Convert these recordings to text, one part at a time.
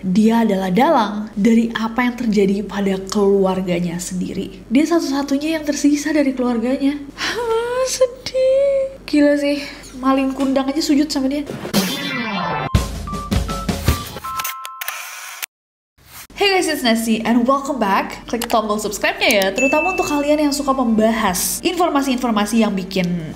Dia adalah dalang dari apa yang terjadi pada keluarganya sendiri. Dia satu-satunya yang tersisa dari keluarganya. Sedih. Gila sih, maling kundang aja sujud sama dia. Hey guys, it's Nessie and welcome back. Klik tombol subscribe-nya ya, terutama untuk kalian yang suka membahas informasi-informasi yang bikin...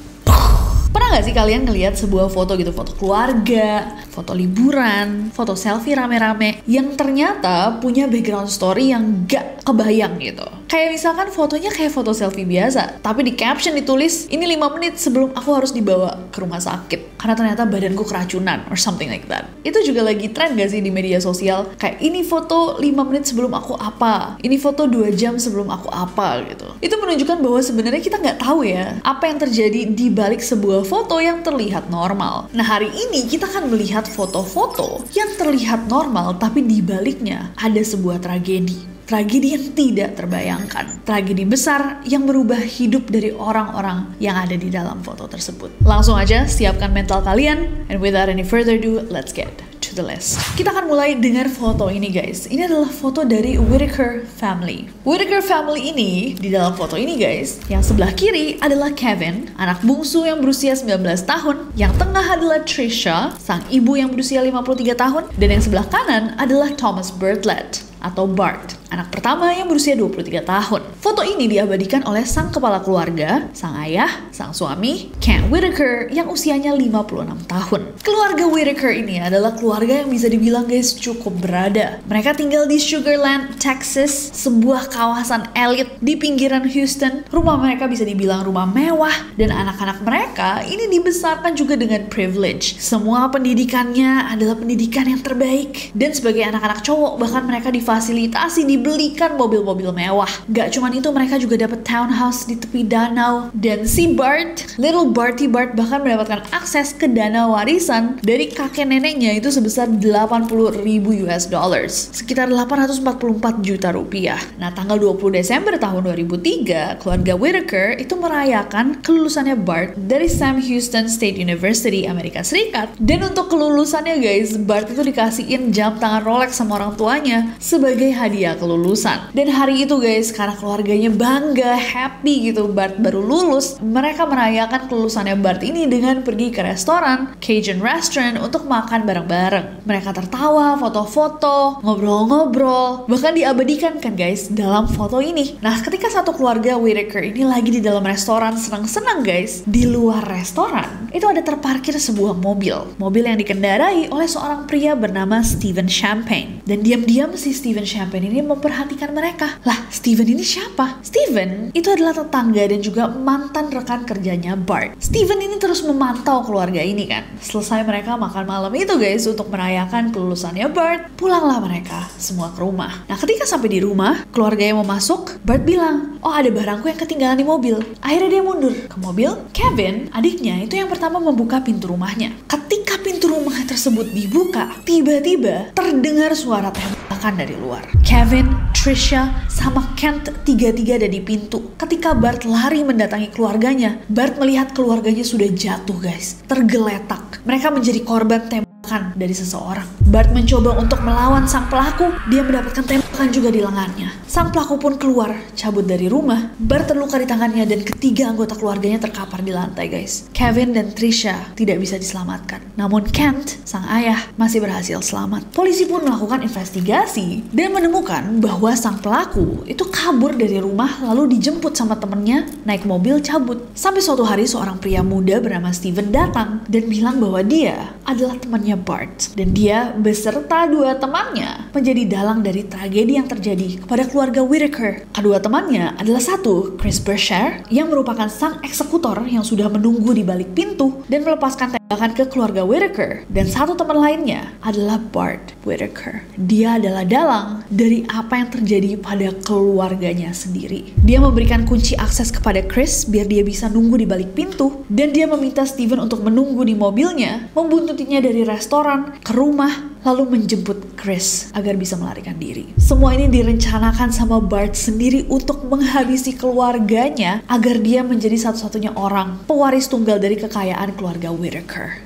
Pernah gak sih kalian ngelihat sebuah foto gitu, foto keluarga, foto liburan, foto selfie rame-rame yang ternyata punya background story yang gak kebayang gitu. Kayak misalkan fotonya kayak foto selfie biasa, tapi di caption ditulis, ini 5 menit sebelum aku harus dibawa ke rumah sakit karena ternyata badanku keracunan or something like that. Itu juga lagi tren gak sih di media sosial? Kayak ini foto 5 menit sebelum aku apa, ini foto 2 jam sebelum aku apa gitu. Itu menunjukkan bahwa sebenarnya kita nggak tahu ya apa yang terjadi di balik sebuah foto yang terlihat normal. Nah, hari ini kita akan melihat foto-foto yang terlihat normal tapi di baliknya ada sebuah tragedi. Tragedi yang tidak terbayangkan. Tragedi besar yang merubah hidup dari orang-orang yang ada di dalam foto tersebut. Langsung aja siapkan mental kalian. And without any further ado, let's get to the list. Kita akan mulai dengan foto ini guys. Ini adalah foto dari Whittaker family. Whittaker family ini, di dalam foto ini guys, yang sebelah kiri adalah Kevin, anak bungsu yang berusia 19 tahun. Yang tengah adalah Trisha, sang ibu yang berusia 53 tahun. Dan yang sebelah kanan adalah Thomas Bartlett atau Bart, anak pertama yang berusia 23 tahun. Foto ini diabadikan oleh sang kepala keluarga, sang ayah, sang suami, Kent Whittaker yang usianya 56 tahun. Keluarga Whittaker ini adalah keluarga yang bisa dibilang guys cukup berada. Mereka tinggal di Sugar Land, Texas, sebuah kawasan elit di pinggiran Houston. Rumah mereka bisa dibilang rumah mewah dan anak-anak mereka ini dibesarkan juga dengan privilege. Semua pendidikannya adalah pendidikan yang terbaik dan sebagai anak-anak cowok bahkan mereka difasilitasi dibelikan mobil-mobil mewah. Gak cuman itu, mereka juga dapat townhouse di tepi danau. Dan si Bart, little Barty Bart, bahkan mendapatkan akses ke dana warisan dari kakek neneknya itu sebesar 80.000 US dollars, sekitar 844 juta rupiah. Nah, tanggal 20 Desember tahun 2003, keluarga Whittaker itu merayakan kelulusannya Bart dari Sam Houston State University, Amerika Serikat. Dan untuk kelulusannya guys, Bart itu dikasihin jam tangan Rolex sama orang tuanya sebagai hadiah kelulusan. Dan hari itu guys, karena keluarganya bangga, happy gitu Bart baru lulus, mereka merayakan kelulusannya Bart ini dengan pergi ke restoran Cajun Restaurant untuk makan bareng-bareng. Mereka tertawa, foto-foto, ngobrol-ngobrol, bahkan diabadikan kan guys dalam foto ini. Nah, ketika satu keluarga Whittaker ini lagi di dalam restoran senang-senang guys, di luar restoran itu ada terparkir sebuah mobil yang dikendarai oleh seorang pria bernama Steven Champagne. Dan diam-diam si Steven Champagne ini memperhatikan mereka. Lah, Steven ini siapa? Steven itu adalah tetangga dan juga mantan rekan kerjanya Bart. Steven ini terus memantau keluarga ini kan. Selesai mereka makan malam itu guys untuk merayakan kelulusannya Bart, pulanglah mereka semua ke rumah. Nah, ketika sampai di rumah, keluarga yang mau masuk, Bart bilang, oh ada barangku yang ketinggalan di mobil. Akhirnya dia mundur ke mobil. Kevin, adiknya, itu yang pertama membuka pintu rumahnya. Ketika pintu rumah tersebut dibuka, tiba-tiba terdengar suara tembakan dari luar. Kevin, Trisha, sama Kent tiga-tiga ada di pintu. Ketika Bart lari mendatangi keluarganya, Bart melihat keluarganya sudah jatuh guys, tergeletak. Mereka menjadi korban tembakan dari seseorang. Bart mencoba untuk melawan sang pelaku, dia mendapatkan tembakan juga di lengannya. Sang pelaku pun keluar, cabut dari rumah. Bart terluka di tangannya dan ketiga anggota keluarganya terkapar di lantai guys. Kevin dan Trisha tidak bisa diselamatkan. Namun Kent, sang ayah, masih berhasil selamat. Polisi pun melakukan investigasi dan menemukan bahwa sang pelaku itu kabur dari rumah lalu dijemput sama temennya naik mobil cabut. Sampai suatu hari seorang pria muda bernama Steven datang dan bilang bahwa dia adalah temannya Bart. Dan dia beserta 2 temannya menjadi dalang dari tragedi yang terjadi kepada keluarga Whittaker. Kedua temannya adalah satu, Chris Berkshire, yang merupakan sang eksekutor yang sudah menunggu di balik pintu dan melepaskan tembakan ke keluarga Whittaker. Dan satu teman lainnya adalah Bart Whittaker. Dia adalah dalang dari apa yang terjadi pada keluarganya sendiri. Dia memberikan kunci akses kepada Chris biar dia bisa nunggu di balik pintu, dan dia meminta Steven untuk menunggu di mobilnya, membuntutinya dari restoran ke rumah, lalu menjemput Chris agar bisa melarikan diri. Semua ini direncanakan sama Bart sendiri untuk menghabisi keluarganya agar dia menjadi satu-satunya orang pewaris tunggal dari kekayaan keluarga Whittaker.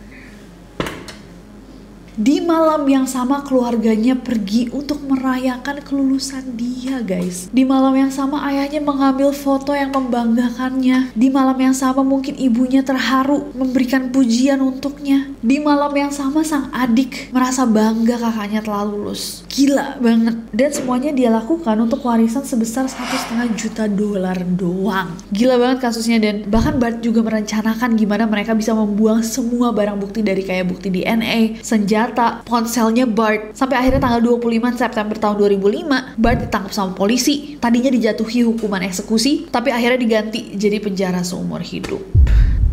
Di malam yang sama keluarganya pergi untuk merayakan kelulusan dia, guys. Di malam yang sama ayahnya mengambil foto yang membanggakannya. Di malam yang sama mungkin ibunya terharu memberikan pujian untuknya. Di malam yang sama sang adik merasa bangga kakaknya telah lulus. Gila banget. Dan semuanya dia lakukan untuk warisan sebesar $1,5 juta doang. Gila banget kasusnya. Dan bahkan Bart juga merencanakan gimana mereka bisa membuang semua barang bukti dari kayak bukti DNA, senjata, ponselnya Bart. Sampai akhirnya tanggal 25 September tahun 2005, Bart ditangkap sama polisi. Tadinya dijatuhi hukuman eksekusi, tapi akhirnya diganti jadi penjara seumur hidup.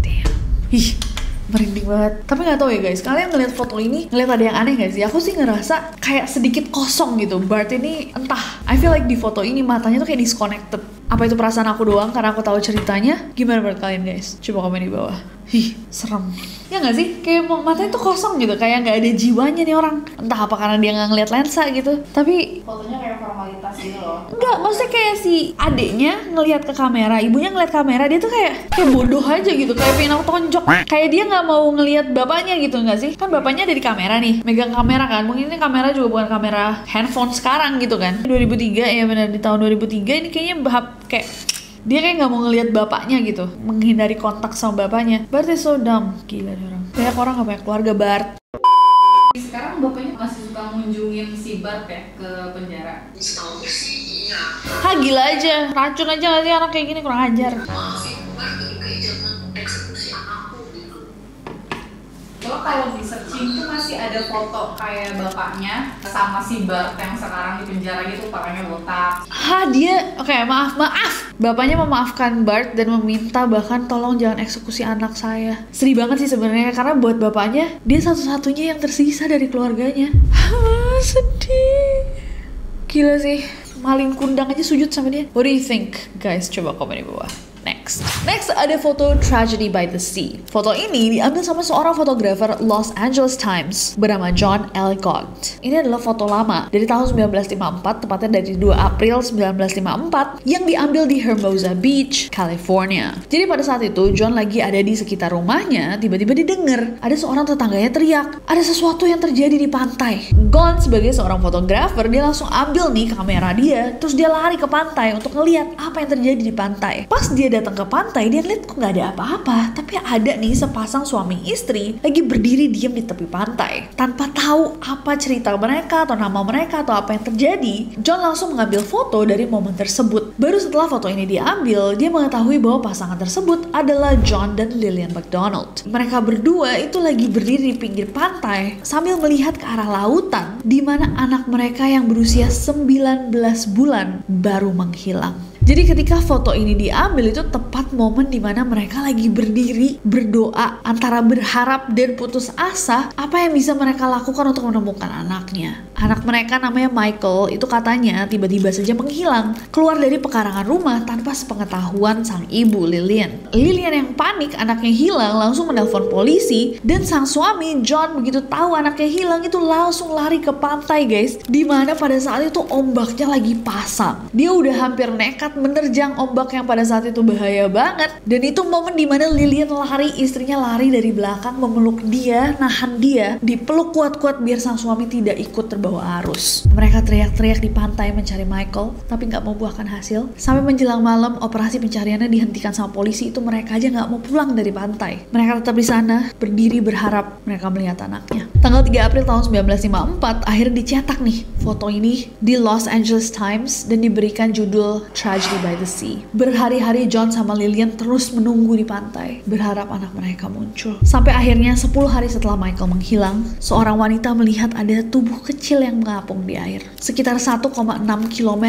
Damn. Ih, merinding banget. Tapi gak tahu ya guys, kalian ngeliat foto ini, ngeliat ada yang aneh gak sih? Aku sih ngerasa kayak sedikit kosong gitu. Bart ini entah, I feel like di foto ini matanya tuh kayak disconnected. Apa itu perasaan aku doang karena aku tahu ceritanya? Gimana menurut kalian guys? Coba komen di bawah. Ih, serem. Ya gak sih? Kayak matanya tuh kosong gitu, kayak gak ada jiwanya nih orang. Entah apa karena dia gak ngeliat lensa gitu. Tapi fotonya kayak formalitas gitu loh. enggak, maksudnya kayak si adeknya ngelihat ke kamera, ibunya ngeliat kamera, dia tuh kayak bodoh aja gitu, kayak pengen aku tonjok. Kayak dia gak mau ngelihat bapaknya gitu gak sih? Kan bapaknya ada di kamera nih, megang kamera kan. Mungkin ini kamera juga bukan kamera handphone sekarang gitu kan. 2003 ya benar, di tahun 2003 ini kayaknya kayak dia kayak nggak mau ngelihat bapaknya gitu, menghindari kontak sama bapaknya. Bart is so dumb. Gila nih orang. Banyak orang gak punya keluarga Bart. Sekarang bapaknya masih suka ngunjungin si Bart ya ke penjara. Setahu sih iya. Hah, gila aja. Racun aja gak sih anak kayak gini, kurang ajar. Maafin Bart kayak jangan eksekusi anakku gitu. Kalau di searching tuh masih ada foto kayak bapaknya sama si Bart yang sekarang di penjara gitu, pakainya botak. Hah, dia oke, maaf. Bapaknya memaafkan Bart dan meminta bahkan tolong jangan eksekusi anak saya. Sedih banget sih sebenarnya karena buat bapaknya dia satu-satunya yang tersisa dari keluarganya. Sedih. Gila sih. Maling kundang aja sujud sama dia. What do you think, guys? Coba komen di bawah. Next ada foto Tragedy by the Sea. Foto ini diambil sama seorang fotografer Los Angeles Times bernama John Ellicott. Ini adalah foto lama dari tahun 1954, tepatnya dari 2 April 1954 yang diambil di Hermosa Beach, California. Jadi pada saat itu John lagi ada di sekitar rumahnya, tiba-tiba didengar ada seorang tetangganya teriak, ada sesuatu yang terjadi di pantai. Gon sebagai seorang fotografer, dia langsung ambil nih kamera dia, terus dia lari ke pantai untuk ngeliat apa yang terjadi di pantai. Pas dia datang ke pantai, dia lihat kok nggak ada apa-apa, tapi ada nih sepasang suami istri lagi berdiri diam di tepi pantai. Tanpa tahu apa cerita mereka atau nama mereka atau apa yang terjadi, John langsung mengambil foto dari momen tersebut. Baru setelah foto ini diambil, dia mengetahui bahwa pasangan tersebut adalah John dan Lillian McDonald. Mereka berdua itu lagi berdiri di pinggir pantai sambil melihat ke arah lautan, di mana anak mereka yang berusia 19 bulan baru menghilang. Jadi ketika foto ini diambil itu tepat momen dimana mereka lagi berdiri berdoa antara berharap dan putus asa apa yang bisa mereka lakukan untuk menemukan anaknya. Anak mereka namanya Michael itu katanya tiba-tiba saja menghilang keluar dari pekarangan rumah tanpa sepengetahuan sang ibu Lillian. Lillian yang panik anaknya hilang langsung menelpon polisi dan sang suami John begitu tahu anaknya hilang itu langsung lari ke pantai guys, dimana pada saat itu ombaknya lagi pasang. Dia udah hampir nekat menerjang ombak yang pada saat itu bahaya banget. Dan itu momen dimana Lillian lari, istrinya lari dari belakang memeluk dia, nahan dia, dipeluk kuat-kuat biar sang suami tidak ikut terbawa arus. Mereka teriak-teriak di pantai mencari Michael, tapi nggak membuahkan hasil. Sampai menjelang malam, operasi pencariannya dihentikan sama polisi. Itu mereka aja nggak mau pulang dari pantai. Mereka tetap di sana, berdiri berharap mereka melihat anaknya. Tanggal 3 April tahun 1954, akhirnya dicetak nih foto ini di Los Angeles Times dan diberikan judul Tragedy by the Sea. Berhari-hari John sama Lillian terus menunggu di pantai, berharap anak mereka muncul. Sampai akhirnya 10 hari setelah Michael menghilang, seorang wanita melihat ada tubuh kecil yang mengapung di air. Sekitar 1,6 km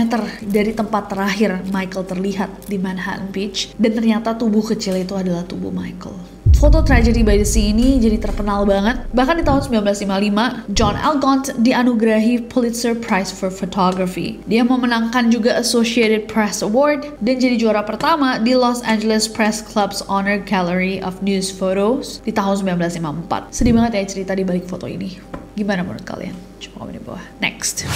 dari tempat terakhir Michael terlihat di Manhattan Beach, dan ternyata tubuh kecil itu adalah tubuh Michael. Foto Tragedy by the Sea ini jadi terkenal banget. Bahkan di tahun 1955, John Ellicott dianugerahi Pulitzer Prize for Photography. Dia memenangkan juga Associated Press Award dan jadi juara pertama di Los Angeles Press Club's Honor Gallery of News Photos di tahun 1954. Sedih banget ya cerita di balik foto ini. Gimana menurut kalian? Coba komen di bawah. Next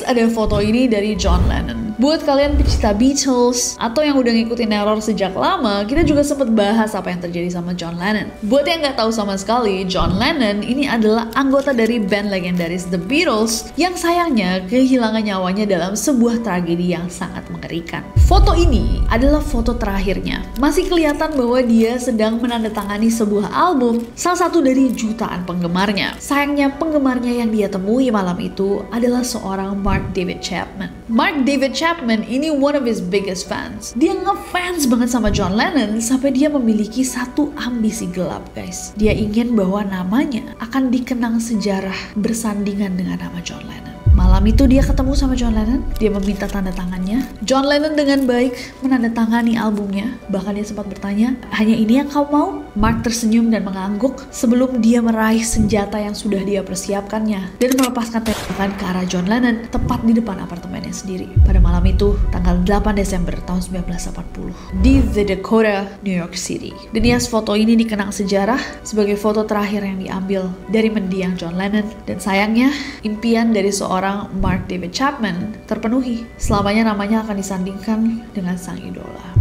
ada foto ini dari John Lennon. Buat kalian pecinta Beatles atau yang udah ngikutin Error sejak lama, kita juga sempat bahas apa yang terjadi sama John Lennon. Buat yang nggak tahu sama sekali, John Lennon ini adalah anggota dari band legendaris The Beatles yang sayangnya kehilangan nyawanya dalam sebuah tragedi yang sangat mengerikan. Foto ini adalah foto terakhirnya. Masih kelihatan bahwa dia sedang menandatangani sebuah album, salah satu dari jutaan penggemarnya. Sayangnya penggemarnya yang dia temui malam itu adalah seorang Mark David Chapman. Mark David Chapman ini one of his biggest fans. Dia ngefans banget sama John Lennon sampai dia memiliki satu ambisi gelap, guys. Dia ingin bahwa namanya akan dikenang sejarah bersandingan dengan nama John Lennon. Malam itu dia ketemu sama John Lennon, dia meminta tanda tangannya. John Lennon dengan baik menandatangani albumnya. Bahkan dia sempat bertanya, hanya ini yang kau mau? Mark tersenyum dan mengangguk sebelum dia meraih senjata yang sudah dia persiapkannya dan melepaskan tembakan ke arah John Lennon tepat di depan apartemennya sendiri. Pada malam itu, tanggal 8 Desember tahun 1980 di The Dakota, New York City. Dan yes, foto ini dikenang sejarah sebagai foto terakhir yang diambil dari mendiang John Lennon. Dan sayangnya, impian dari seorang Mark David Chapman terpenuhi. Selamanya namanya akan disandingkan dengan sang idola.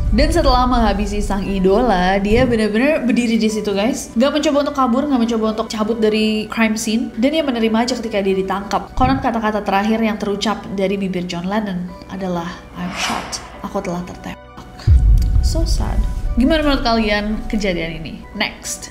Dan setelah menghabisi sang idola, dia benar-benar berdiri di situ, guys. Gak mencoba untuk kabur, gak mencoba untuk cabut dari crime scene, dan dia menerima aja ketika dia ditangkap. Konon kata-kata terakhir yang terucap dari bibir John Lennon adalah I'm shot. Aku telah tertembak. So sad. Gimana menurut kalian kejadian ini? Next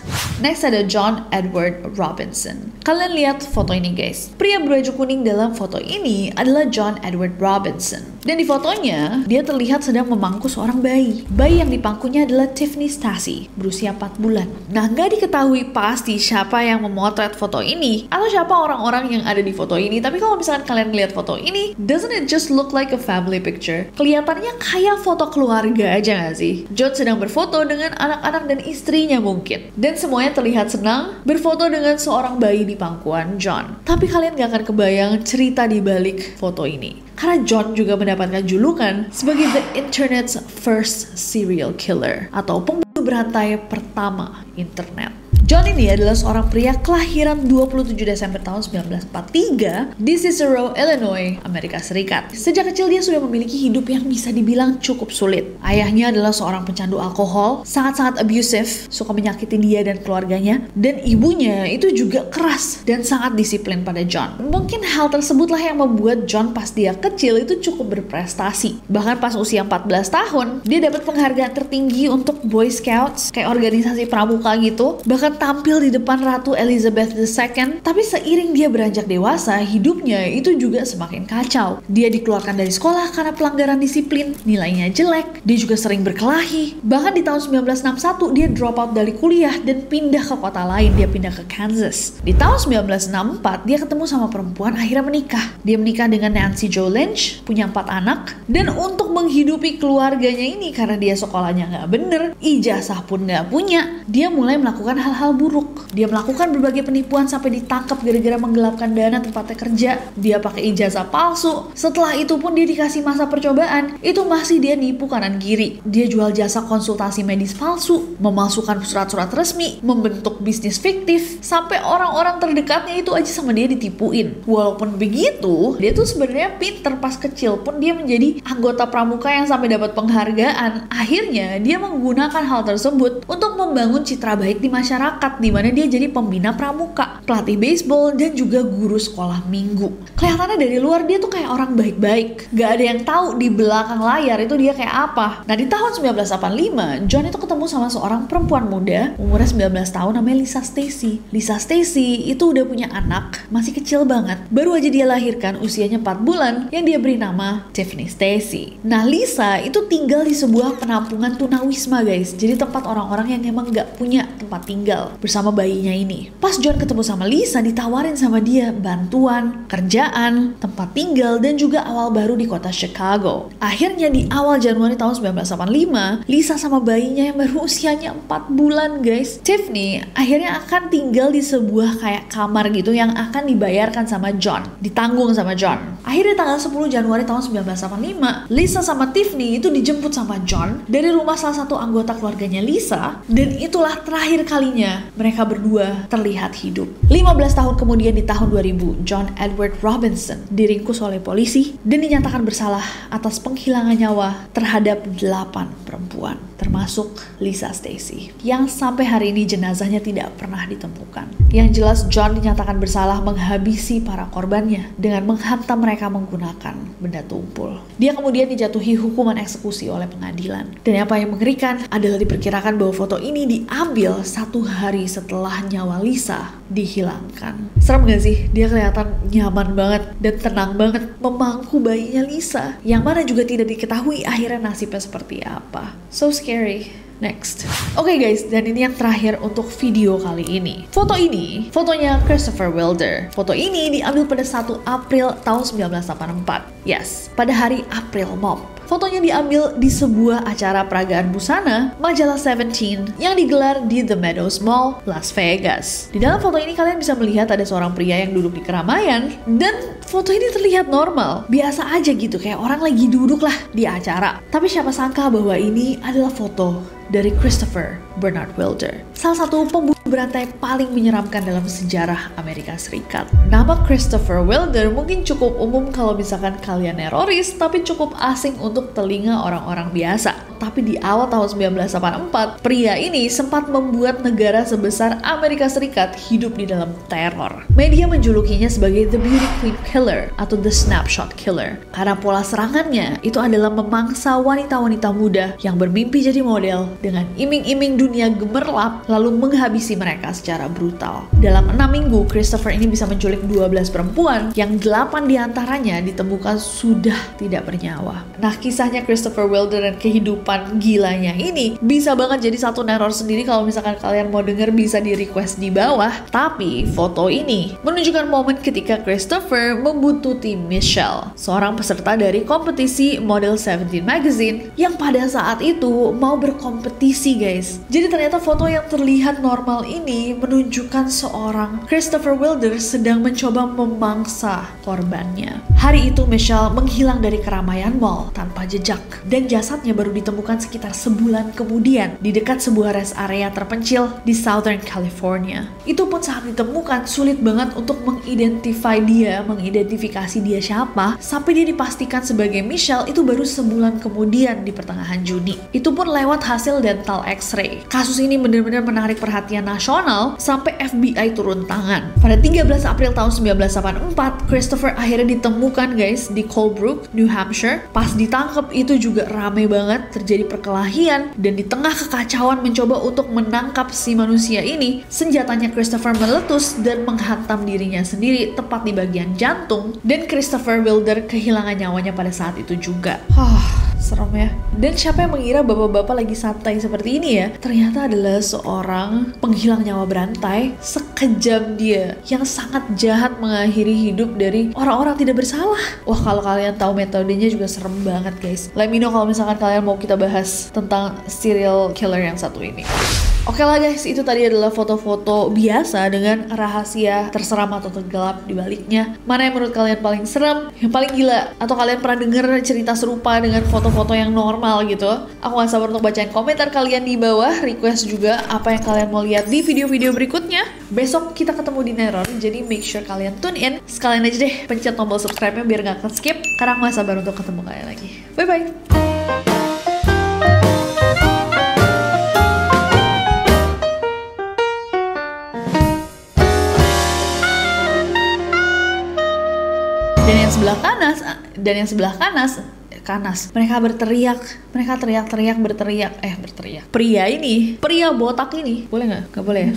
ada John Edward Robinson. Kalian lihat foto ini, guys. Pria berbaju kuning dalam foto ini adalah John Edward Robinson. Dan di fotonya, dia terlihat sedang memangku seorang bayi. Bayi yang dipangkunya adalah Tiffany Stacey, berusia 4 bulan. Nah, nggak diketahui pasti siapa yang memotret foto ini, atau siapa orang-orang yang ada di foto ini. Tapi kalau misalkan kalian lihat foto ini, doesn't it just look like a family picture? Kelihatannya kayak foto keluarga aja nggak sih? John sedang berfoto dengan anak-anak dan istrinya mungkin. Dan semuanya terlihat senang berfoto dengan seorang bayi di pangkuan John. Tapi kalian gak akan kebayang cerita di balik foto ini. Karena John juga mendapatkan julukan sebagai the internet's first serial killer atau pembunuh berantai pertama internet. John ini adalah seorang pria kelahiran 27 Desember tahun 1943 di Cicero, Illinois, Amerika Serikat. Sejak kecil dia sudah memiliki hidup yang bisa dibilang cukup sulit. Ayahnya adalah seorang pecandu alkohol, sangat-sangat abusive, suka menyakiti dia dan keluarganya. Dan ibunya itu juga keras dan sangat disiplin pada John. Mungkin hal tersebutlah yang membuat John pas dia kecil itu cukup berprestasi. Bahkan pas usia 14 tahun, dia dapat penghargaan tertinggi untuk Boy Scouts, kayak organisasi pramuka gitu. Bahkan tampil di depan Ratu Elizabeth II, tapi seiring dia beranjak dewasa, hidupnya itu juga semakin kacau. Dia dikeluarkan dari sekolah karena pelanggaran disiplin, nilainya jelek, dia juga sering berkelahi. Bahkan di tahun 1961, dia drop out dari kuliah dan pindah ke kota lain, dia pindah ke Kansas. Di tahun 1964, dia ketemu sama perempuan, akhirnya menikah. Dia menikah dengan Nancy Jo Lynch, punya 4 anak, dan untuk menghidupi keluarganya ini, karena dia sekolahnya nggak bener, ijazah pun nggak punya, dia mulai melakukan hal-hal buruk. Dia melakukan berbagai penipuan sampai ditangkap gara-gara menggelapkan dana tempatnya kerja. Dia pakai ijazah palsu. Setelah itu pun dia dikasih masa percobaan. Itu masih dia nipu kanan kiri. Dia jual jasa konsultasi medis palsu, memalsukan surat-surat resmi, membentuk bisnis fiktif, sampai orang-orang terdekatnya itu aja sama dia ditipuin. Walaupun begitu, dia tuh sebenarnya pinter. Pas kecil pun dia menjadi anggota pramuka yang sampai dapat penghargaan. Akhirnya dia menggunakan hal tersebut untuk membangun citra baik di masyarakat, di mana dia jadi pembina pramuka, pelatih baseball, dan juga guru sekolah minggu. Kelihatannya dari luar dia tuh kayak orang baik-baik. Gak ada yang tahu di belakang layar itu dia kayak apa. Nah, di tahun 1985, John itu ketemu sama seorang perempuan muda, umurnya 19 tahun, namanya Lisa Stacey. Lisa Stacey itu udah punya anak, masih kecil banget. Baru aja dia lahirkan, usianya 4 bulan, yang dia beri nama Tiffany Stacey. Nah, Lisa itu tinggal di sebuah penampungan tunawisma, guys. Jadi tempat orang-orang yang emang gak punya tempat tinggal bersama bayinya ini. Pas John ketemu sama Lisa, ditawarin sama dia bantuan, kerjaan, tempat tinggal, dan juga awal baru di kota Chicago. Akhirnya di awal Januari tahun 1985, Lisa sama bayinya yang baru usianya 4 bulan, guys. Tiffany akhirnya akan tinggal di sebuah kayak kamar gitu yang akan dibayarkan sama John, ditanggung sama John. Akhirnya tanggal 10 Januari tahun 1985, Lisa Lisa sama Tiffany itu dijemput sama John dari rumah salah satu anggota keluarganya Lisa, dan itulah terakhir kalinya mereka berdua terlihat hidup. 15 tahun kemudian di tahun 2000, John Edward Robinson diringkus oleh polisi dan dinyatakan bersalah atas penghilangan nyawa terhadap 8 perempuan, termasuk Lisa Stacy, yang sampai hari ini jenazahnya tidak pernah ditemukan. Yang jelas John dinyatakan bersalah menghabisi para korbannya dengan menghantam mereka menggunakan benda tumpul. Dia kemudian dijatuhi hukuman eksekusi oleh pengadilan. Dan apa yang mengerikan adalah diperkirakan bahwa foto ini diambil 1 hari setelah nyawa Lisa dihilangkan. Serem gak sih? Dia kelihatan nyaman banget dan tenang banget memangku bayinya Lisa, yang mana juga tidak diketahui akhirnya nasibnya seperti apa. So scary. Next. Oke guys, dan ini yang terakhir untuk video kali ini. Foto ini, fotonya Christopher Wilder. Foto ini diambil pada 1 April tahun 1984. Yes, pada hari April Mop. Fotonya diambil di sebuah acara peragaan busana majalah Seventeen yang digelar di The Meadows Mall, Las Vegas. Di dalam foto ini kalian bisa melihat ada seorang pria yang duduk di keramaian, dan foto ini terlihat normal, biasa aja gitu, kayak orang lagi duduk lah di acara. Tapi siapa sangka bahwa ini adalah foto dari Christopher Bernard Wilder, salah satu pembunuh berantai paling menyeramkan dalam sejarah Amerika Serikat. Nama Christopher Wilder mungkin cukup umum kalau misalkan kalian teroris, tapi cukup asing untuk telinga orang-orang biasa. Tapi di awal tahun 1984, pria ini sempat membuat negara sebesar Amerika Serikat hidup di dalam teror. Media menjulukinya sebagai The Beauty Queen Killer atau The Snapshot Killer, karena pola serangannya itu adalah memangsa wanita-wanita muda yang bermimpi jadi model dengan iming-iming dunia gemerlap, lalu menghabisi mereka secara brutal. Dalam 6 minggu, Christopher ini bisa menculik 12 perempuan, yang 8 diantaranya ditemukan sudah tidak bernyawa. Nah, kisahnya Christopher Wilder dan kehidupan gilanya ini bisa banget jadi satu neror sendiri. Kalau misalkan kalian mau denger, bisa di request di bawah. Tapi foto ini menunjukkan momen ketika Christopher membuntuti Michelle, seorang peserta dari kompetisi model Seventeen Magazine, yang pada saat itu mau berkompetisi guys. Jadi ternyata foto yang terlihat normal ini menunjukkan seorang Christopher Wilder sedang mencoba memangsa korbannya. Hari itu Michelle menghilang dari keramaian mall tanpa jejak, dan jasadnya baru ditemukan sekitar sebulan kemudian di dekat sebuah rest area terpencil di Southern California. Itu pun saat ditemukan sulit banget untuk mengidentifikasi dia siapa, sampai dia dipastikan sebagai Michelle itu baru sebulan kemudian di pertengahan Juni. Itu pun lewat hasil dental X-ray. Kasus ini benar-benar menarik perhatian nasional sampai FBI turun tangan. Pada 13 April tahun 1984, Christopher akhirnya ditemukan guys di Colebrook, New Hampshire. Pas ditangkap itu juga rame banget, terjadi perkelahian, dan di tengah kekacauan mencoba untuk menangkap si manusia ini, senjatanya Christopher meletus dan menghantam dirinya sendiri tepat di bagian jantung, dan Christopher Wilder kehilangan nyawanya pada saat itu juga. Serem ya. Dan siapa yang mengira bapak-bapak lagi santai seperti ini ya? Ternyata adalah seorang penghilang nyawa berantai. Sekejam dia, yang sangat jahat mengakhiri hidup dari orang-orang tidak bersalah. Wah, kalau kalian tahu metodenya juga serem banget guys. Let me know kalau misalkan kalian mau kita bahas tentang serial killer yang satu ini. Oke lah guys, itu tadi adalah foto-foto biasa dengan rahasia terseram atau tergelap di baliknya. Mana yang menurut kalian paling serem, yang paling gila, atau kalian pernah denger cerita serupa dengan foto-foto yang normal gitu? Aku gak sabar untuk bacain komentar kalian di bawah. Request juga apa yang kalian mau lihat di video-video berikutnya. Besok kita ketemu di Neror, jadi make sure kalian tune in. Sekalian aja deh pencet tombol subscribe-nya biar gak ke-skip, karena aku gak sabar untuk ketemu kalian lagi. Bye-bye! Dan yang sebelah kanas, mereka berteriak. Pria botak ini, boleh nggak boleh ya?